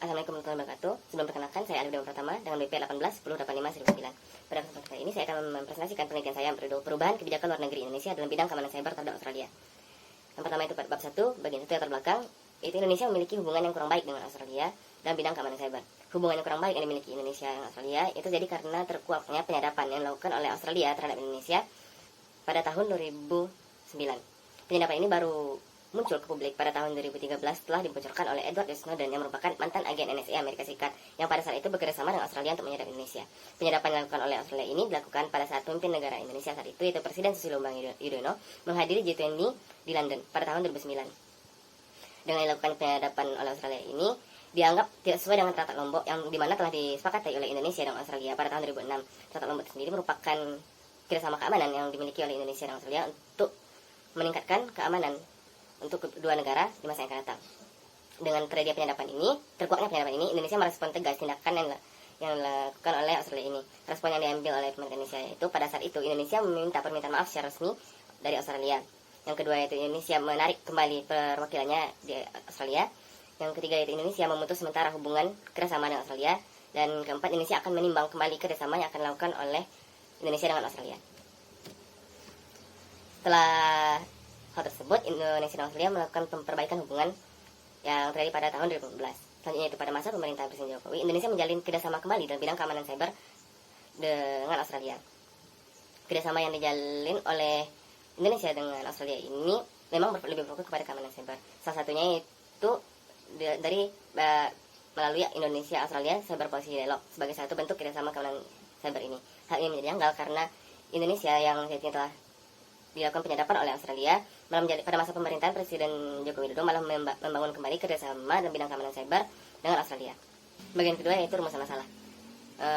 Assalamualaikum warahmatullahi wabarakatuh. Sebelum perkenalkan, saya Alif Dewa Pratama dengan BP 18-1085-1009. Pada kesempatan kali ini, saya akan mempresentasikan penelitian saya berjudul Perubahan Kebijakan Luar Negeri Indonesia dalam bidang keamanan cyber terhadap Australia. Yang pertama itu pada bab 1, bagian 1 latar belakang, itu Indonesia memiliki hubungan yang kurang baik dengan Australia dalam bidang keamanan cyber. Hubungan yang kurang baik yang dimiliki Indonesia dengan Australia itu jadi karena terkuaknya penyadapan yang dilakukan oleh Australia terhadap Indonesia pada tahun 2009. Penyadapan ini baru muncul ke publik pada tahun 2013 setelah dibocorkan oleh Edward Snowden yang merupakan mantan agen NSA Amerika Serikat yang pada saat itu bekerja sama dengan Australia untuk menyadap Indonesia. Penyadapan yang dilakukan oleh Australia ini dilakukan pada saat pemimpin negara Indonesia saat itu, yaitu Presiden Susilo Bambang Yudhoyono, menghadiri G20 di London pada tahun 2009. Dengan dilakukan penyadapan oleh Australia ini, dianggap tidak sesuai dengan Traktat Lombok yang dimana telah disepakati oleh Indonesia dan Australia pada tahun 2006. Traktat Lombok sendiri merupakan kerjasama keamanan yang dimiliki oleh Indonesia dan Australia untuk meningkatkan keamanan untuk kedua negara di masa yang akan datang. Dengan terjadinya terkuaknya penyadapan ini, Indonesia merespon tegas tindakan yang dilakukan oleh Australia ini. Respon yang diambil oleh pemerintah Indonesia itu pada saat itu Indonesia meminta permintaan maaf secara resmi dari Australia. Yang kedua yaitu Indonesia menarik kembali perwakilannya di Australia. Yang ketiga yaitu Indonesia memutus sementara hubungan kerjasama dengan Australia. Dan keempat, Indonesia akan menimbang kembali kerjasama yang akan dilakukan oleh Indonesia dengan Australia. Setelah hal tersebut, Indonesia dan Australia melakukan perbaikan hubungan yang terjadi pada tahun 2015. Selanjutnya itu pada masa pemerintahan Presiden Jokowi, Indonesia menjalin kerjasama kembali dalam bidang keamanan cyber dengan Australia. Kerjasama yang dijalin oleh Indonesia dengan Australia ini memang lebih fokus kepada keamanan cyber. Salah satunya itu dari melalui Indonesia Australia Cyber Policy Dialogue sebagai satu bentuk kerjasama keamanan cyber ini. Hal ini menjadi janggal karena Indonesia yang saat telah dilakukan penyadapan oleh Australia pada masa pemerintahan Presiden Joko Widodo malah membangun kembali kerjasama dalam bidang keamanan cyber dengan Australia. Bagian kedua yaitu rumusan masalah.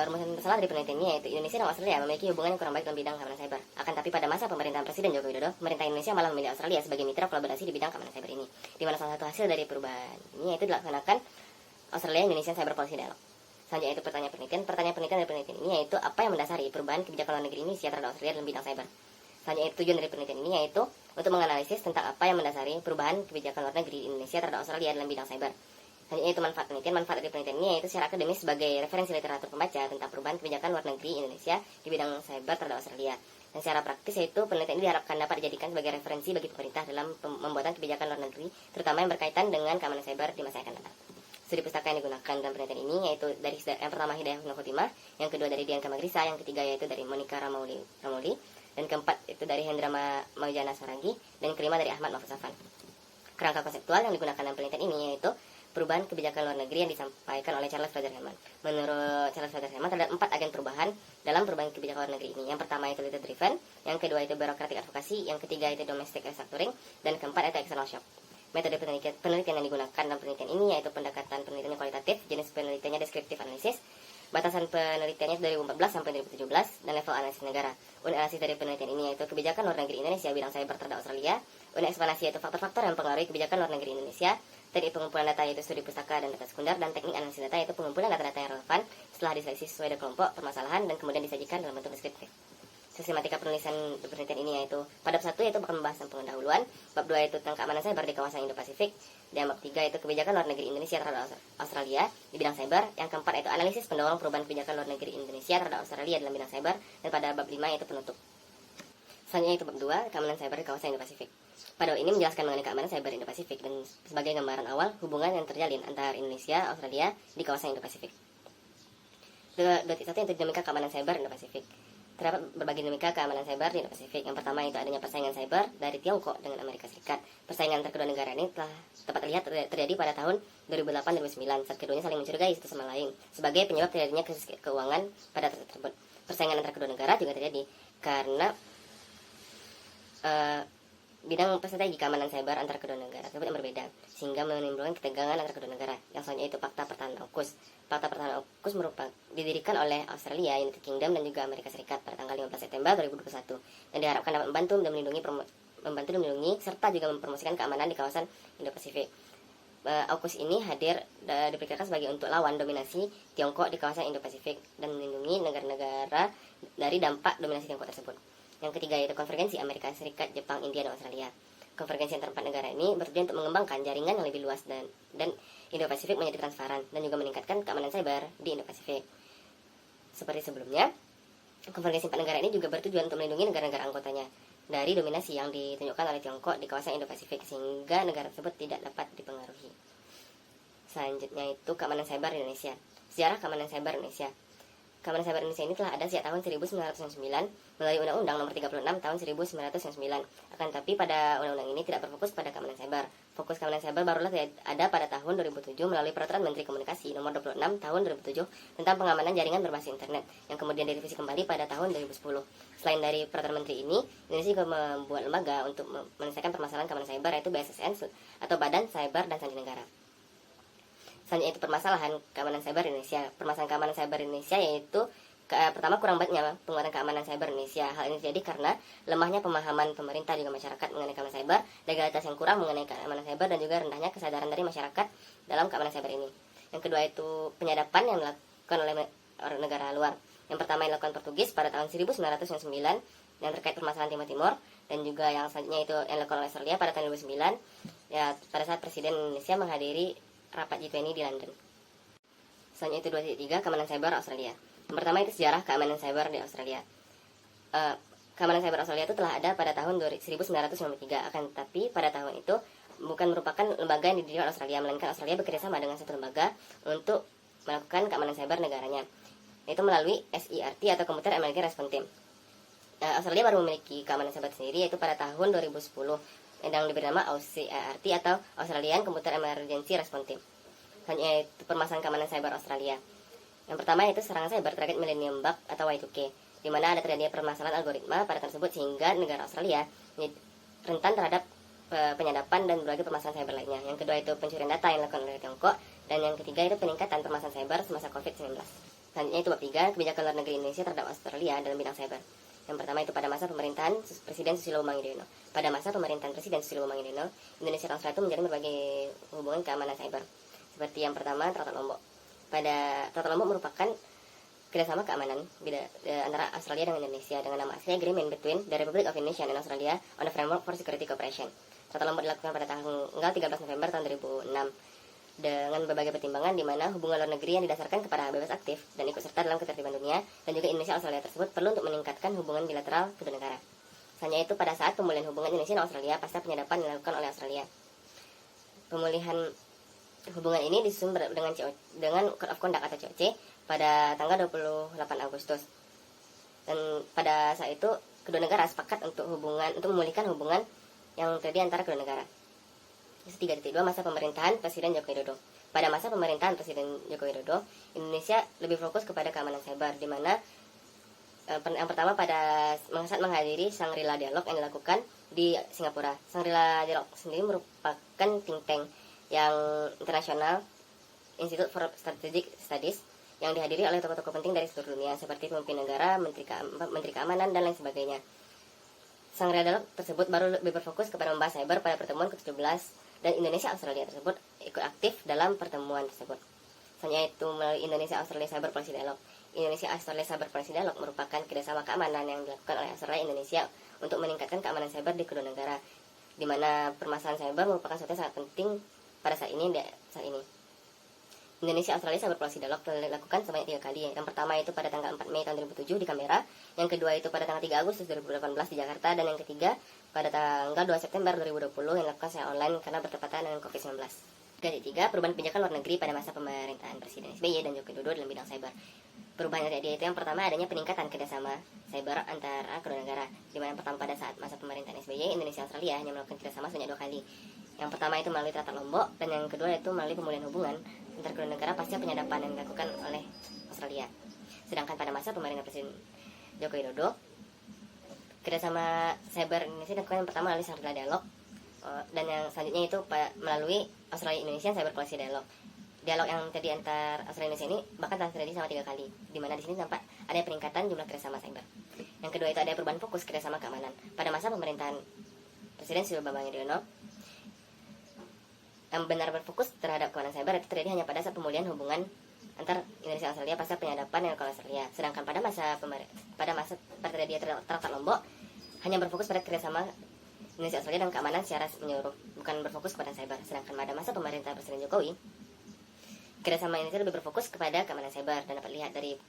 Rumusan masalah dari penelitian ini yaitu Indonesia dan Australia memiliki hubungan yang kurang baik dalam bidang keamanan cyber. Akan tapi pada masa pemerintahan Presiden Joko Widodo, pemerintah Indonesia malah memilih Australia sebagai mitra kolaborasi di bidang keamanan cyber ini. Di mana salah satu hasil dari perubahan ini yaitu dilaksanakan Australia Indonesia Cyber Policy Dialogue. Selanjutnya itu pertanyaan penelitian dari penelitian ini yaitu apa yang mendasari perubahan kebijakan luar negeri Indonesia terhadap Australia dalam bidang cyber. Selanjutnya tujuan dari penelitian ini yaitu untuk menganalisis tentang apa yang mendasari perubahan kebijakan luar negeri Indonesia terhadap Australia dalam bidang cyber. Selanjutnya itu manfaat penelitian. Manfaat dari penelitian ini yaitu secara akademis sebagai referensi literatur pembaca tentang perubahan kebijakan luar negeri Indonesia di bidang cyber terhadap Australia. Dan secara praktis yaitu penelitian ini diharapkan dapat dijadikan sebagai referensi bagi pemerintah dalam pembuatan kebijakan luar negeri, terutama yang berkaitan dengan keamanan cyber di masa yang akan datang. Studi pustaka yang digunakan dalam penelitian ini yaitu dari yang pertama Hidayah Nur Khotimah, yang kedua dari Dian Kamagrisa, yang ketiga yaitu dari Monica Ramoli, dan keempat itu dari Hendra Maujana Saragi, dan kelima dari Ahmad Mahfuz Afan. Kerangka konseptual yang digunakan dalam penelitian ini yaitu perubahan kebijakan luar negeri yang disampaikan oleh Charles Federman. Menurut Charles Federman terdapat 4 agen perubahan dalam perubahan kebijakan luar negeri ini. Yang pertama itu leader driven, yang kedua itu bureaucratic advocacy, yang ketiga itu domestic restructuring, dan keempat itu external shock. Metode penelitian yang digunakan dalam penelitian ini yaitu pendekatan penelitian kualitatif, jenis penelitiannya deskriptif analisis, batasan penelitiannya 2014 sampai 2017, dan level analisis negara. Unit analisis dari penelitian ini yaitu kebijakan luar negeri Indonesia bidang cyber terhadap Australia. Unit ekspansi yaitu faktor-faktor yang mempengaruhi kebijakan luar negeri Indonesia. Teknik pengumpulan data yaitu studi pustaka dan data sekunder, dan teknik analisis data yaitu pengumpulan data-data yang relevan setelah diseleksi sesuai dengan kelompok permasalahan dan kemudian disajikan dalam bentuk deskriptif. Sistematika penulisan penelitian ini yaitu pada bab 1 yaitu akan membahas tentang pendahuluan, bab 2 itu tentang keamanan cyber di kawasan Indo-Pasifik, dan bab 3 itu kebijakan luar negeri Indonesia terhadap Australia di bidang cyber, yang keempat itu analisis pendorong perubahan kebijakan luar negeri Indonesia terhadap Australia dalam bidang cyber, dan pada bab 5 yaitu penutup. Selanjutnya itu bab 2 keamanan cyber di kawasan Indo-Pasifik. Pada bab ini menjelaskan mengenai keamanan cyber Indo-Pasifik dan sebagai gambaran awal hubungan yang terjalin antara Indonesia dan Australia di kawasan Indo-Pasifik. 2.1 itu dinamika keamanan cyber Indo-Pasifik. Terdapat berbagai dinamika keamanan cyber di Indo-Pasifik. Yang pertama itu adanya persaingan cyber dari Tiongkok dengan Amerika Serikat. Persaingan antara kedua negara ini telah dapat terlihat terjadi pada tahun 2008-2009 saat keduanya saling mencurigai satu sama lain sebagai penyebab terjadinya krisis keuangan pada tersebut. Persaingan antara kedua negara juga terjadi karena bidang strategi keamanan cyber antara kedua negara tersebut yang berbeda, sehingga menimbulkan ketegangan antara kedua negara. Yang selanjutnya itu Fakta Pertahanan AUKUS. Fakta Pertahanan AUKUS merupakan didirikan oleh Australia, United Kingdom, dan juga Amerika Serikat pada tanggal 15 September 2021 dan diharapkan dapat membantu dan melindungi serta juga mempromosikan keamanan di kawasan Indo-Pasifik. AUKUS ini hadir diperkirakan sebagai untuk lawan dominasi Tiongkok di kawasan Indo-Pasifik dan melindungi negara-negara dari dampak dominasi Tiongkok tersebut. Yang ketiga yaitu konvergensi Amerika Serikat, Jepang, India, dan Australia. Konvergensi antar 4 negara ini bertujuan untuk mengembangkan jaringan yang lebih luas dan Indo-Pasifik menjadi transparan dan juga meningkatkan keamanan cyber di Indo-Pasifik. Seperti sebelumnya, konvergensi 4 negara ini juga bertujuan untuk melindungi negara-negara anggotanya dari dominasi yang ditunjukkan oleh Tiongkok di kawasan Indo-Pasifik sehingga negara tersebut tidak dapat dipengaruhi. Selanjutnya itu keamanan cyber Indonesia. Sejarah keamanan cyber Indonesia. Keamanan cyber Indonesia ini telah ada sejak tahun 1999 melalui Undang-Undang Nomor 36 Tahun 1999. Akan tetapi pada undang-undang ini tidak berfokus pada keamanan cyber. Fokus keamanan cyber barulah ada pada tahun 2007 melalui Peraturan Menteri Komunikasi Nomor 26 Tahun 2007 tentang pengamanan jaringan berbasis internet yang kemudian direvisi kembali pada tahun 2010. Selain dari Peraturan Menteri ini, Indonesia juga membuat lembaga untuk menyelesaikan permasalahan keamanan cyber yaitu BSSN atau Badan Cyber dan Sandi Negara. Selanjutnya itu permasalahan keamanan cyber Indonesia. Permasalahan keamanan cyber Indonesia yaitu pertama, kurang baiknya penguatan keamanan cyber Indonesia. Hal ini terjadi karena lemahnya pemahaman pemerintah juga masyarakat mengenai keamanan cyber, legalitas yang kurang mengenai keamanan cyber, dan juga rendahnya kesadaran dari masyarakat dalam keamanan cyber ini. Yang kedua itu penyadapan yang dilakukan oleh negara luar. Yang pertama yang dilakukan Portugis pada tahun 1999 yang terkait permasalahan Timur Timur, dan juga yang selanjutnya itu yang dilakukan oleh Australia pada tahun 2009 ya pada saat Presiden Indonesia menghadiri rapat G20 di London. Selanjutnya itu 2.3 keamanan cyber Australia. Yang pertama itu sejarah keamanan cyber di Australia. Keamanan cyber Australia itu telah ada pada tahun 1993, akan tetapi pada tahun itu bukan merupakan lembaga yang didirikan Australia, melainkan Australia bekerjasama dengan satu lembaga untuk melakukan keamanan cyber negaranya, yaitu melalui SIRT atau Computer Emergency Response Team. Australia baru memiliki keamanan cyber sendiri yaitu pada tahun 2010 yang diberi nama AUCERT atau Australian Computer Emergency Response Team. Selanjutnya itu permasalahan keamanan cyber Australia. Yang pertama yaitu serangan cyber terkait Millennium Bug atau Y2K, di mana ada terjadi permasalahan algoritma pada tersebut sehingga negara Australia rentan terhadap penyadapan dan berbagai permasalahan cyber lainnya. Yang kedua itu pencurian data yang dilakukan oleh Tiongkok, dan yang ketiga itu peningkatan permasalahan cyber semasa COVID-19. Selanjutnya itu bab 3, kebijakan luar negeri Indonesia terhadap Australia dalam bidang cyber. Yang pertama itu pada masa pemerintahan Presiden Susilo Bambang Yudhoyono. Pada masa pemerintahan Presiden Susilo Bambang Yudhoyono, Indonesia dan Australia itu menjalin berbagai hubungan keamanan cyber. Seperti yang pertama, Traktat Lombok. Pada Traktat Lombok merupakan kerjasama keamanan antara Australia dan Indonesia dengan nama asli Agreement Between the Republic of Indonesia and Australia on the Framework for Security Cooperation. Traktat Lombok dilakukan pada tanggal 13 November tahun 2006 dengan berbagai pertimbangan di mana hubungan luar negeri yang didasarkan kepada bebas aktif dan ikut serta dalam ketertiban dunia dan juga Indonesia Australia tersebut perlu untuk meningkatkan hubungan bilateral kedua negara. Selanjutnya itu pada saat pemulihan hubungan Indonesia dan Australia pasca penyadapan yang dilakukan oleh Australia. Pemulihan hubungan ini disusun dengan Code of Conduct atau COC pada tanggal 28 Agustus. Dan pada saat itu kedua negara sepakat untuk memulihkan hubungan yang terjadi antara kedua negara. 3.2 masa pemerintahan Presiden Joko Widodo. Pada masa pemerintahan Presiden Joko Widodo, Indonesia lebih fokus kepada keamanan cyber, di mana yang pertama pada saat menghadiri Shangri-La Dialogue yang dilakukan di Singapura. Shangri-La Dialogue sendiri merupakan think tank yang internasional, Institute for Strategic Studies, yang dihadiri oleh tokoh-tokoh penting dari seluruh dunia seperti pemimpin negara, menteri keamanan, dan lain sebagainya. Shangri-La Dialogue tersebut baru lebih berfokus kepada membahas cyber pada pertemuan ke-17, dan Indonesia Australia tersebut ikut aktif dalam pertemuan tersebut. Selanjutnya itu melalui Indonesia Australia Cyber Policy Dialogue. Indonesia Australia Cyber Policy Dialogue merupakan kerjasama keamanan yang dilakukan oleh Australia Indonesia untuk meningkatkan keamanan cyber di kedua negara, di mana permasalahan cyber merupakan sesuatu yang sangat penting pada saat ini. Indonesia Australia Cyber Policy Dialogue telah dilakukan sebanyak 3 kali. Yang pertama itu pada tanggal 4 Mei tahun 2007 di Canberra, yang kedua itu pada tanggal 3 Agustus 2018 di Jakarta, dan yang ketiga pada tanggal 2 September 2020 yang dilakukan secara online karena bertepatan dengan COVID-19. Ketiga, perubahan kebijakan luar negeri pada masa pemerintahan Presiden SBY dan Joko Widodo dalam bidang cyber. Perubahan yang terjadi itu yang pertama adanya peningkatan kerjasama cyber antara kedua negara, di mana yang pertama pada saat masa pemerintahan SBY, Indonesia dan Australia hanya melakukan kerjasama sebanyak 2 kali. Yang pertama itu melalui Traktat Lombok, dan yang kedua itu melalui pemulihan hubungan antar kedua negara pasca penyadapan yang dilakukan oleh Australia. Sedangkan pada masa pemerintahan Presiden Joko Widodo, kerjasama cyber Indonesia dilakukan yang pertama melalui Shangri-La Dialogue, dan yang selanjutnya itu melalui Australia Indonesia Cyber Policy Dialogue. Dialog yang terjadi antar Australia Indonesia ini bahkan telah terjadi selama 3 kali, di mana di sini tampak ada peningkatan jumlah kerjasama cyber. Yang kedua itu ada perubahan fokus kerjasama keamanan. Pada masa pemerintahan Presiden Susilo Bambang Yudhoyono, yang benar berfokus terhadap keamanan cyber itu terjadi hanya pada saat pemulihan hubungan antar Indonesia dan Australia pasca penyadapan yang dilakukan Australia. Sedangkan pada masa terjadi Traktat Lombok hanya berfokus pada kerjasama Indonesia Australia dan keamanan secara menyeluruh, bukan berfokus kepada cyber. Sedangkan pada masa pemerintah Presiden Jokowi, kerjasama Indonesia lebih berfokus kepada keamanan cyber, dan dapat lihat dari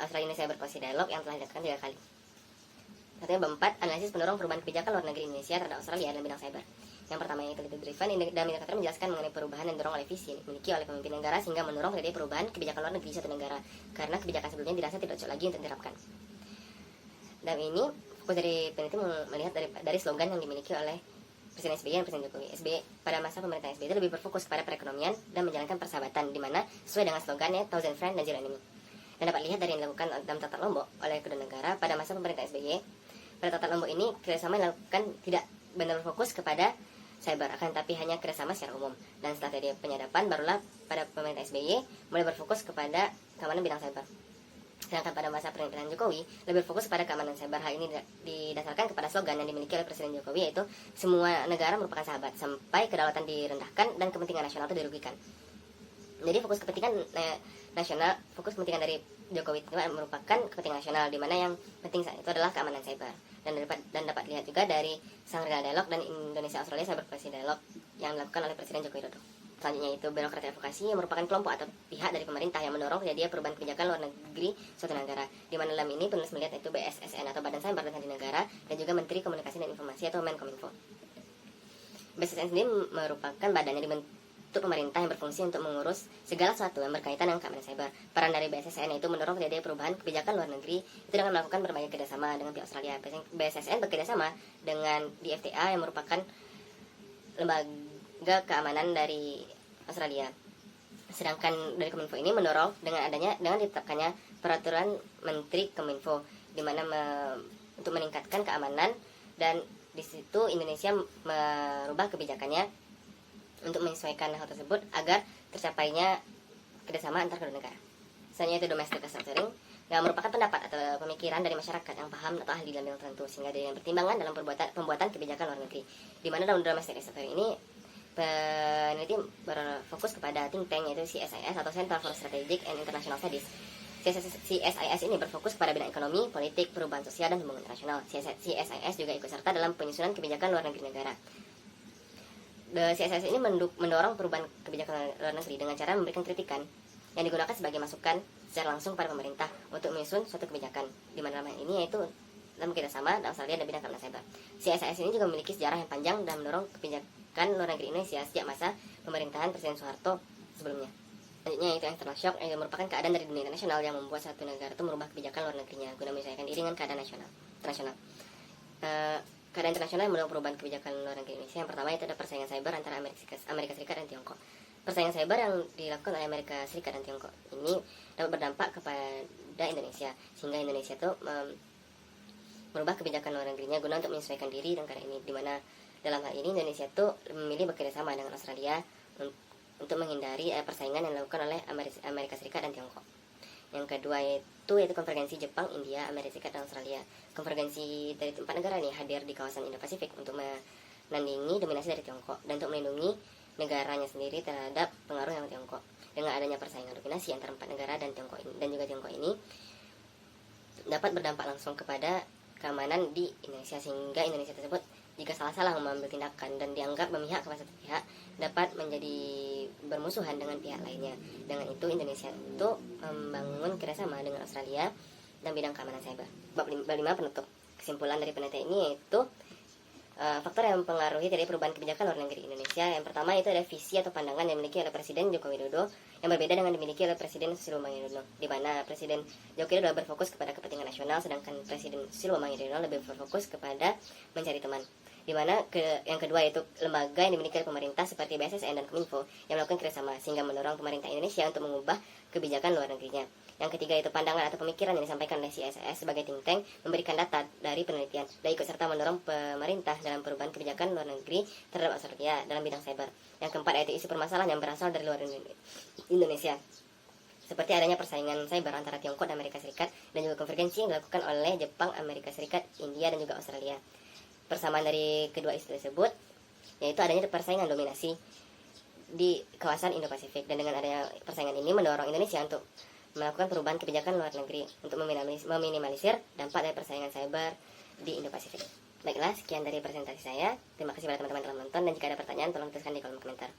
Australia Indonesia Cyber Policy Dialogue yang telah dilakukan 3 kali. Satunya keempat, analisis mendorong perubahan kebijakan luar negeri Indonesia terhadap Australia dalam bidang cyber. Yang pertama yaitu leader driven, dan indikator menjelaskan mengenai perubahan yang didorong oleh visi yang dimiliki oleh pemimpin negara sehingga mendorong terjadi perubahan kebijakan luar negeri suatu negara karena kebijakan sebelumnya dirasa tidak cocok lagi untuk diterapkan. Dan ini fokus dari peneliti melihat dari slogan yang dimiliki oleh Presiden SBY dan Presiden Jokowi. SBY pada masa pemerintahan SBY itu lebih berfokus kepada perekonomian dan menjalankan persahabatan, di mana sesuai dengan slogannya Thousand Friends dan Zero Enemy. Dan dapat lihat dari yang dilakukan dalam Tata Lombok oleh kedua negara pada masa pemerintahan SBY. Pada Tata Lombok ini kerjasama dilakukan tidak benar berfokus kepada cyber, akan tapi hanya kerjasama secara umum. Dan setelah terjadi penyadapan, barulah pada pemerintah SBY mulai berfokus kepada keamanan bidang cyber. Sedangkan pada masa pemerintahan Jokowi lebih fokus pada keamanan cyber. Hal ini didasarkan kepada slogan yang dimiliki oleh Presiden Jokowi, yaitu semua negara merupakan sahabat sampai kedaulatan direndahkan dan kepentingan nasional itu dirugikan. Jadi fokus kepentingan nasional, fokus kepentingan dari Jokowi itu merupakan kepentingan nasional, di mana yang penting saat itu adalah keamanan cyber. Dan dapat lihat juga dari Shangri-La Dialogue dan Indonesia Australia Cyber Policy Dialogue yang dilakukan oleh Presiden Joko Widodo. Selanjutnya itu birokrat advokasi, yang merupakan kelompok atau pihak dari pemerintah yang mendorong terjadinya perubahan kebijakan luar negeri suatu negara. Di mana dalam ini penulis melihat itu BSSN atau Badan Cyber dan Sandi Negara, dan juga Menteri Komunikasi dan Informasi atau Menkominfo. BSSN sendiri merupakan badan yang dibentuk pemerintah yang berfungsi untuk mengurus segala sesuatu yang berkaitan dengan keamanan cyber. Peran dari BSSN itu mendorong terjadinya perubahan kebijakan luar negeri itu dengan melakukan berbagai kerjasama dengan pihak Australia. BSSN bekerjasama dengan DFTA yang merupakan lembaga keamanan dari Australia. Sedangkan dari Kominfo ini mendorong dengan ditetapkannya peraturan Menteri Kominfo, di mana untuk meningkatkan keamanan, dan di situ Indonesia merubah kebijakannya untuk menyesuaikan hal tersebut agar tercapainya kerjasama antar kedua negara. Selanjutnya itu domestic restructuring, yang merupakan pendapat atau pemikiran dari masyarakat yang paham atau ahli dalam bidang tertentu sehingga ada yang pertimbangan dalam pembuatan kebijakan luar negeri. Di mana dalam domestic restructuring ini peneliti berfokus kepada think tank, yaitu CSIS atau Center for Strategic and International Studies. CSIS ini berfokus kepada bidang ekonomi, politik, perubahan sosial, dan hubungan internasional. CSIS juga ikut serta dalam penyusunan kebijakan luar negeri negara. CSIS ini mendorong perubahan kebijakan luar negeri dengan cara memberikan kritikan yang digunakan sebagai masukan secara langsung pada pemerintah untuk menyusun suatu kebijakan, di mana dalam ini yaitu dalam kerjasama dengan Australia dan bidang keamanan cyber. CSIS ini juga memiliki sejarah yang panjang dan mendorong kebijakan luar negeri Indonesia sejak masa pemerintahan Presiden Soeharto sebelumnya. Selanjutnya itu external shock, yang merupakan keadaan dari dunia internasional yang membuat satu negara itu merubah kebijakan luar negerinya guna menyesuaikan diri dengan keadaan internasional. Keadaan internasional yang mendorong perubahan kebijakan luar negeri Indonesia. Yang pertama itu ada persaingan cyber antara Amerika Serikat dan Tiongkok. Persaingan cyber yang dilakukan oleh Amerika Serikat dan Tiongkok ini dapat berdampak kepada Indonesia, sehingga Indonesia itu merubah kebijakan luar negerinya guna untuk menyesuaikan diri dengan keadaan ini, di mana dalam hal ini Indonesia itu memilih bekerjasama dengan Australia untuk menghindari persaingan yang dilakukan oleh Amerika Serikat dan Tiongkok. Yang kedua yaitu konvergensi Jepang, India, Amerika Serikat, dan Australia. Konvergensi dari 4 negara ini hadir di kawasan Indo-Pasifik untuk menandingi dominasi dari Tiongkok dan untuk melindungi negaranya sendiri terhadap pengaruh yang Tiongkok. Dengan adanya persaingan dominasi antara 4 negara dan Tiongkok ini dapat berdampak langsung kepada keamanan di Indonesia, sehingga Indonesia tersebut jika salah-salah mengambil tindakan dan dianggap memihak kepada satu pihak dapat menjadi bermusuhan dengan pihak lainnya. Dengan itu Indonesia itu membangun kerjasama dengan Australia dalam bidang keamanan cyber. Bab 5 penutup. Kesimpulan dari penelitian ini yaitu faktor yang mempengaruhi dari perubahan kebijakan luar negeri Indonesia. Yang pertama itu ada visi atau pandangan yang dimiliki oleh Presiden Joko Widodo yang berbeda dengan dimiliki oleh Presiden Susilo Bambang Yudhoyono, di mana Presiden Joko Widodo berfokus kepada kepentingan nasional, sedangkan Presiden Susilo Bambang Yudhoyono lebih berfokus kepada mencari teman. Di mana yang kedua yaitu lembaga yang dimiliki oleh pemerintah seperti BSSN dan Kominfo yang melakukan kerjasama sehingga mendorong pemerintah Indonesia untuk mengubah kebijakan luar negerinya. Yang ketiga itu pandangan atau pemikiran yang disampaikan oleh CSIS sebagai think tank, memberikan data dari penelitian dan ikut serta mendorong pemerintah dalam perubahan kebijakan luar negeri terhadap Australia dalam bidang cyber. Yang keempat yaitu isu permasalahan yang berasal dari luar Indonesia, seperti adanya persaingan cyber antara Tiongkok dan Amerika Serikat, dan juga konvergensi yang dilakukan oleh Jepang, Amerika Serikat, India, dan juga Australia. Persamaan dari kedua isu tersebut yaitu adanya persaingan dominasi di kawasan Indo-Pasifik, dan dengan adanya persaingan ini mendorong Indonesia untuk melakukan perubahan kebijakan luar negeri untuk meminimalisir dampak dari persaingan cyber di Indo-Pasifik. Baiklah, sekian dari presentasi saya. Terima kasih pada teman-teman telah menonton, dan jika ada pertanyaan tolong tuliskan di kolom komentar.